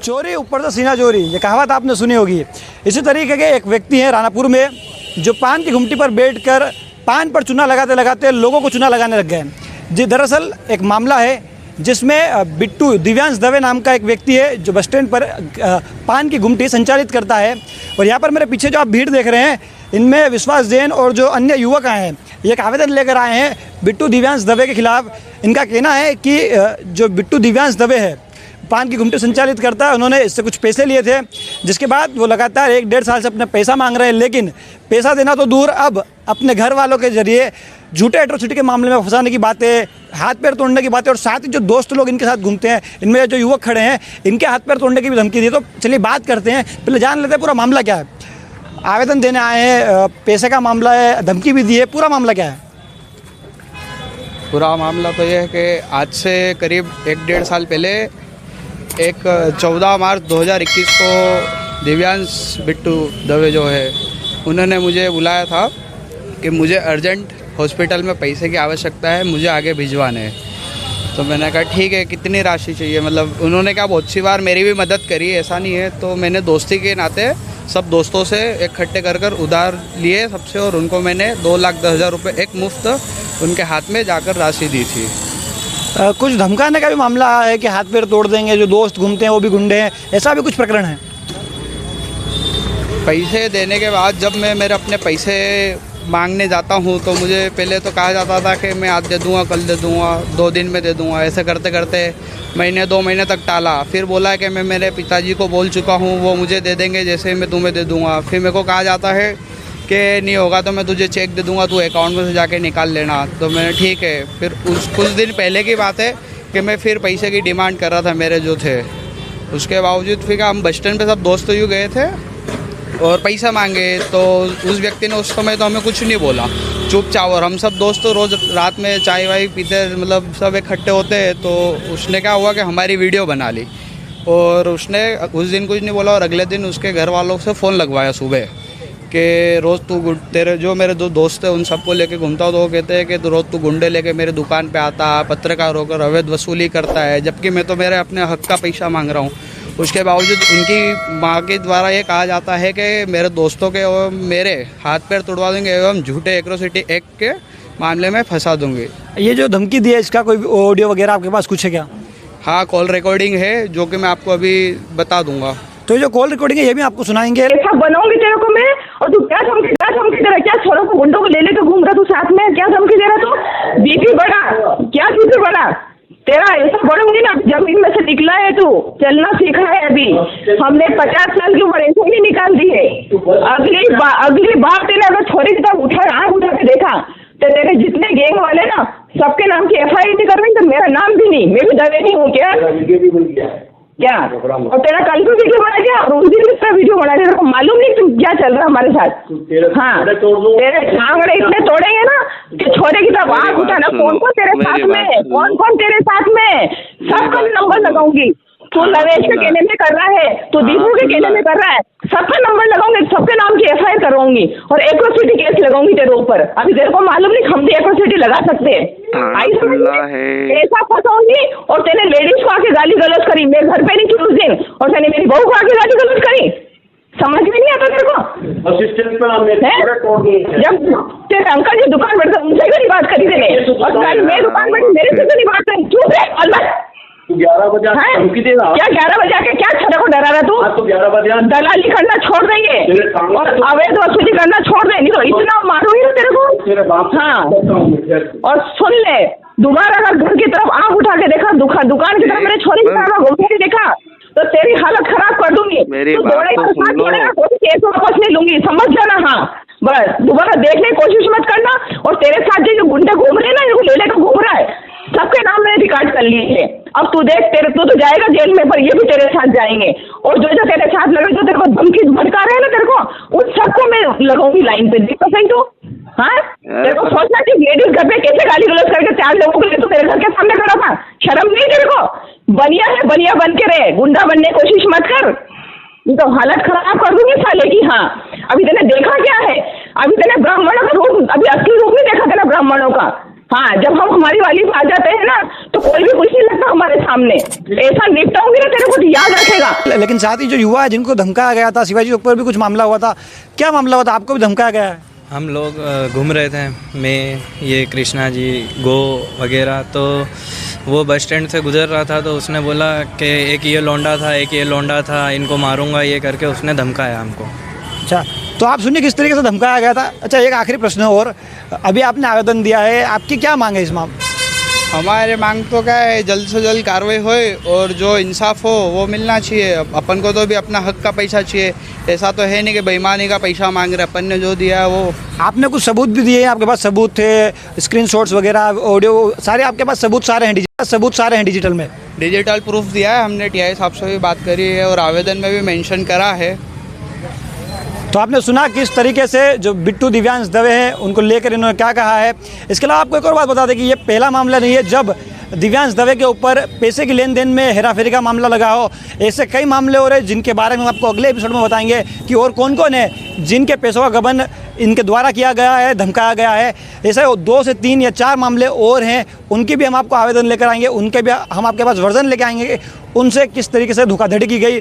चोरी ऊपर से सीना चोरी, ये कहावत आपने सुनी होगी। इसी तरीके के एक व्यक्ति हैं रानापुर में जो पान की घुमटी पर बैठकर पान पर चूना लगाते लगाते लोगों को चूना लगाने लग गए। जी दरअसल एक मामला है जिसमें बिट्टू दिव्यांश दवे नाम का एक व्यक्ति है जो बस स्टैंड पर पान की घुमटी संचालित करता है। और यहाँ पर मेरे पीछे जो आप भीड़ देख रहे हैं इनमें विश्वास जैन और जो अन्य युवक आए हैं ये एक आवेदन लेकर आए हैं बिट्टू दिव्यांश दवे के खिलाफ। इनका कहना है कि जो बिट्टू दिव्यांश दवे है पान की घुमटी संचालित करता है, उन्होंने इससे कुछ पैसे लिए थे जिसके बाद वो लगातार 1-1.5 साल से अपना पैसा मांग रहे हैं, लेकिन पैसा देना तो दूर अब अपने घर वालों के जरिए झूठे एट्रोसिटी के मामले में फंसाने की बातें, हाथ पैर तोड़ने की बातें और साथ ही जो दोस्त लोग इनके साथ घूमते हैं इनमें जो युवक खड़े हैं इनके हाथ पैर तोड़ने की भी धमकी दी। तो चलिए बात करते हैं, पहले जान लेते हैं पूरा मामला क्या है। आवेदन देने आए हैं, पैसे का मामला है, धमकी भी दी है, पूरा मामला क्या है? पूरा मामला तो ये है कि आज से करीब 1-1.5 साल पहले एक 14 मार्च 2021 को दिव्यांश बिट्टू दवे जो है उन्होंने मुझे बुलाया था कि मुझे अर्जेंट हॉस्पिटल में पैसे की आवश्यकता है, मुझे आगे भिजवाने हैं। तो मैंने कहा ठीक है, कितनी राशि चाहिए? मतलब उन्होंने कहा बहुत सी बार मेरी भी मदद करी, ऐसा नहीं है। तो मैंने दोस्ती के नाते सब दोस्तों से इकट्ठे कर उधार लिए सबसे और उनको मैंने 2,10,000 रुपये एक मुफ्त उनके हाथ में जाकर राशि दी थी। कुछ धमकाने का भी मामला है कि हाथ पैर तोड़ देंगे, जो दोस्त घूमते हैं वो भी गुंडे हैं, ऐसा भी कुछ प्रकरण है? पैसे देने के बाद जब मैं मेरे अपने पैसे मांगने जाता हूँ तो मुझे पहले तो कहा जाता था कि मैं आज दे दूँगा, कल दे दूँगा, 2 दिन में दे दूँगा। ऐसे करते करते 2 महीने तक टाला। फिर बोला कि मैं मेरे पिताजी को बोल चुका हूँ, वो मुझे दे देंगे जैसे मैं तुम्हें दे दूँगा। फिर मेरे को कहा जाता है कि नहीं होगा तो मैं तुझे चेक दे दूँगा, तू अकाउंट में से जाके निकाल लेना। तो मैंने ठीक है। फिर कुछ दिन पहले की बात है कि मैं फिर पैसे की डिमांड कर रहा था मेरे जो थे। उसके बावजूद फिर हम बस स्टैंड पर सब दोस्त यूँ गए थे और पैसा मांगे तो उस व्यक्ति ने उस समय तो हमें कुछ नहीं बोला, चुपचाप। और हम सब दोस्त तो रोज़ रात में चाय वाय पीते, मतलब सब इकट्ठे होते हैं। तो उसने क्या हुआ कि हमारी वीडियो बना ली और उसने उस दिन कुछ नहीं बोला। और अगले दिन उसके घर वालों से फ़ोन लगवाया सुबह कि रोज़ तू तेरे जो मेरे 2 दोस्त हैं उन सबको लेके घूमता हो। तो वो कहते हैं कि रोज़ तू गुंडे लेके मेरे दुकान पे आता, पत्रकार होकर अवैध वसूली करता है, जबकि मैं तो मेरे अपने हक का पैसा मांग रहा हूँ। उसके बावजूद उनकी माँ के द्वारा ये कहा जाता है कि मेरे दोस्तों के और मेरे हाथ पैर तोड़वा देंगे एवं झूठे एट्रोसिटी एक्ट के मामले में फंसा दूंगी। ये जो धमकी दी है इसका कोई ऑडियो वगैरह आपके पास कुछ है क्या? हाँ, कॉल रिकॉर्डिंग है जो कि मैं आपको अभी बता दूंगा। तो जो कॉल रिकॉर्डिंग है ये भी आपको सुनाएंगे। ऐसा बनाऊंगी तेरे को मैं। और तू क्या धमकी दे रहा? क्या छोरों को गुंडों को ले लेकर घूम रहा तू साथ में? क्या धमकी दे रहा तू? बीपी बढ़ा? क्या बीपी बढ़ा तेरा? ऐसा बढ़ूंगी ना, जमीन में से निकला है तू, चलना सीखा है अभी। हमने 50 साल की उम्र ऐसे ही निकाल दी है। अगली बार तेरे अगर छोरी की तरफ आँख उठा के देखा तो तेरे जितने गैंग वाले ना सबके नाम की FIR नहीं कर रही तो मेरा नाम भी नहीं, मैं भी दवे नहीं हूँ क्या? और तेरा कल को वीडियो बना क्या और उस दिन इसका वीडियो बना दिया? तेरे को मालूम नहीं तुम क्या चल रहा हमारे साथ? हाँ, तेरे आंगड़े इतने तोड़ेंगे ना कि छोरे की तरफ आँख उठाना। कौन कौन तेरे साथ में, कौन तेरे साथ में, सबका नंबर लगाऊंगी। तू नवेश के कहने में कर रहा है, तू दीपू के कहने में कर रहा है, सबका नंबर लगाऊंगी, सबके नाम की FIR करवाऊंगी और एट्रोसिटी केस लगाऊंगी तेरे ऊपर। अभी तेरे को मालूम नहीं हम भी एट्रोसिटी लगा सकते हैं। ऐसा फंसाऊंगी। और तेने लेडीज को आके गाली गलौज करी, मैं घर पे नहीं थी उस दिन और तेने मेरी बहू को आके गाली गलौज करी। समझ में नहीं आता तेरे को? जब तेरे अंकल जी दुकान बैठते उनसे भी नहीं बात करी तेने, और मैं दुकान बैठी मेरे से तो नहीं बात करी। चुप है अल्लाह। 11 बजे क्या 11 बजे आके क्या छोरे को डरा रहा तू? तो 11 बजे दलाली करना छोड़ देंगे और अवैध वसूली करना छोड़ दे, नहीं तो इतना मारूंगी ना तेरे को। हाँ, और सुन ले, दोबारा अगर घर की तरफ आँख उठा के देखा, दुकान की तरफ मेरे छोरी की तरफ घूम के देखा तो तेरी हालत खराब कर दूंगी। तो कोई केस वापस नहीं लूंगी, समझ जाना। हाँ बस, दोबारा देखने की कोशिश मत करना। और तेरे साथ जो गुंडे घूम रहे हैं ना, इनको ले लेकर घूम रहा है, सबके नाम मैंने रिकॉर्ड कर लिए है। अब तू देख, तू तो जाएगा जेल में, पर ये भी तेरे साथ जाएंगे। और जो तेरे साथ लगे, जो तेरे को धमकी भड़का रहे हैं ना तेरे को, उन सबको मैं लगाऊंगी लाइन पे। देखो सही तू? हाँ, तेरे को सोचना चाहिए लेडीज घर पे कैसे गाली गलौज करके 4 लोगों को ले तो तेरे घर के सामने खड़ा था। शर्म नहीं तेरे को? बनिया है, बनिया बन के रहे, गुंडा बनने की कोशिश मत कर, नहीं तो हालत खराब कर दूंगी साले की। हाँ, अभी तेने देखा क्या है? अभी तेने ब्राह्मणों का रूप, अभी असली रूप नहीं देखा तेने ब्राह्मणों का। हाँ, जब हम हमारी वाली पे आ जाते हैं ना तो कोई भी कुछ नहीं लगता हमारे सामने। ऐसा निपटाऊंगी ना, तेरे को तो याद रखेगा। लेकिन साथ ही जो युवा है जिनको धमकाया गया था, शिवाजी चौक पर भी कुछ मामला हुआ था, क्या मामला हुआ था? आपको भी धमकाया गया है? हम लोग घूम रहे थे, मैं, ये कृष्णा जी, गो वगैरह, तो वो बस स्टैंड से गुजर रहा था तो उसने बोला कि एक ये लौंडा था, एक ये लौंडा था, इनको मारूंगा, ये करके उसने धमकाया हमको। अच्छा, तो आप सुनिए किस तरीके से धमकाया गया था। अच्छा, एक आखिरी प्रश्न और, अभी आपने आवेदन दिया है, आपकी क्या मांग है इस मामले? हमारे मांग तो क्या है, जल्द से जल्द कार्रवाई होए और जो इंसाफ हो वो मिलना चाहिए। अपन को तो भी अपना हक का पैसा चाहिए, ऐसा तो है नहीं कि बेईमानी का पैसा मांग रहे। अपन ने जो दिया है वो, आपने कुछ सबूत भी दिए हैं, आपके पास सबूत थे, स्क्रीनशॉट्स वगैरह, ऑडियो सारे आपके पास सबूत सारे हैं, डिजिटल में डिजिटल प्रूफ दिया है हमने। टीआई साहब से भी बात करी है और आवेदन में भी मेंशन करा है। तो आपने सुना किस तरीके से जो बिट्टू दिव्यांश दवे हैं उनको लेकर इन्होंने क्या कहा है। इसके अलावा आपको एक और बात बता दें कि ये पहला मामला नहीं है जब दिव्यांश दवे के ऊपर पैसे की लेन देन में हेराफेरी का मामला लगा हो। ऐसे कई मामले हो रहे हैं जिनके बारे में हम आपको अगले एपिसोड में बताएंगे कि और कौन कौन है जिनके पैसों का गबन इनके द्वारा किया गया है, धमकाया गया है। ऐसे 2 से 3 या 4 मामले और हैं, उनके भी हम आपको आवेदन लेकर आएंगे, उनके भी हम आपके पास वर्जन लेकर आएंगे उनसे किस तरीके से धोखाधड़ी की गई।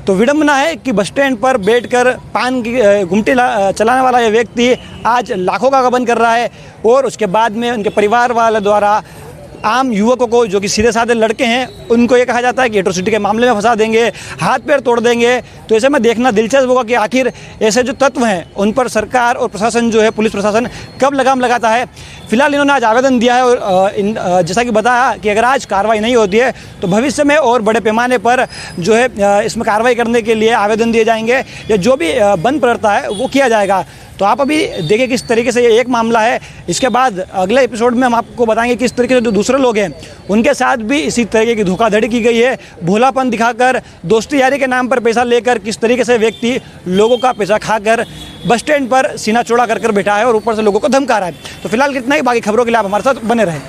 तो विडंबना है कि बस स्टैंड पर बैठकर पान की गुमटी चलाने वाला ये व्यक्ति आज लाखों का गबन कर रहा है और उसके बाद में उनके परिवार वाले द्वारा आम युवकों को जो कि सीधे साधे लड़के हैं उनको ये कहा जाता है कि एट्रोसिटी के मामले में फंसा देंगे, हाथ पैर तोड़ देंगे। तो ऐसे में देखना दिलचस्प होगा कि आखिर ऐसे जो तत्व हैं उन पर सरकार और प्रशासन जो है, पुलिस प्रशासन कब लगाम लगाता है। फिलहाल इन्होंने आज आवेदन दिया है और जैसा कि बताया कि अगर आज कार्रवाई नहीं होती है तो भविष्य में और बड़े पैमाने पर जो है इसमें कार्रवाई करने के लिए आवेदन दिए जाएंगे या जो भी बंद पड़ता है वो किया जाएगा। तो आप अभी देखिए किस तरीके से ये एक मामला है। इसके बाद अगले एपिसोड में हम आपको बताएंगे किस तरीके से जो दूसरे लोग हैं उनके साथ भी इसी तरीके की धोखाधड़ी की गई है। भोलापन दिखाकर, दोस्ती यारी के नाम पर पैसा लेकर किस तरीके से व्यक्ति लोगों का पैसा खाकर बस स्टैंड पर सीना चौड़ा कर बैठा है और ऊपर से लोगों को धमका रहा है। तो फिलहाल कितना ही, बाकी खबरों के लिए आप हमारे साथ बने रहें।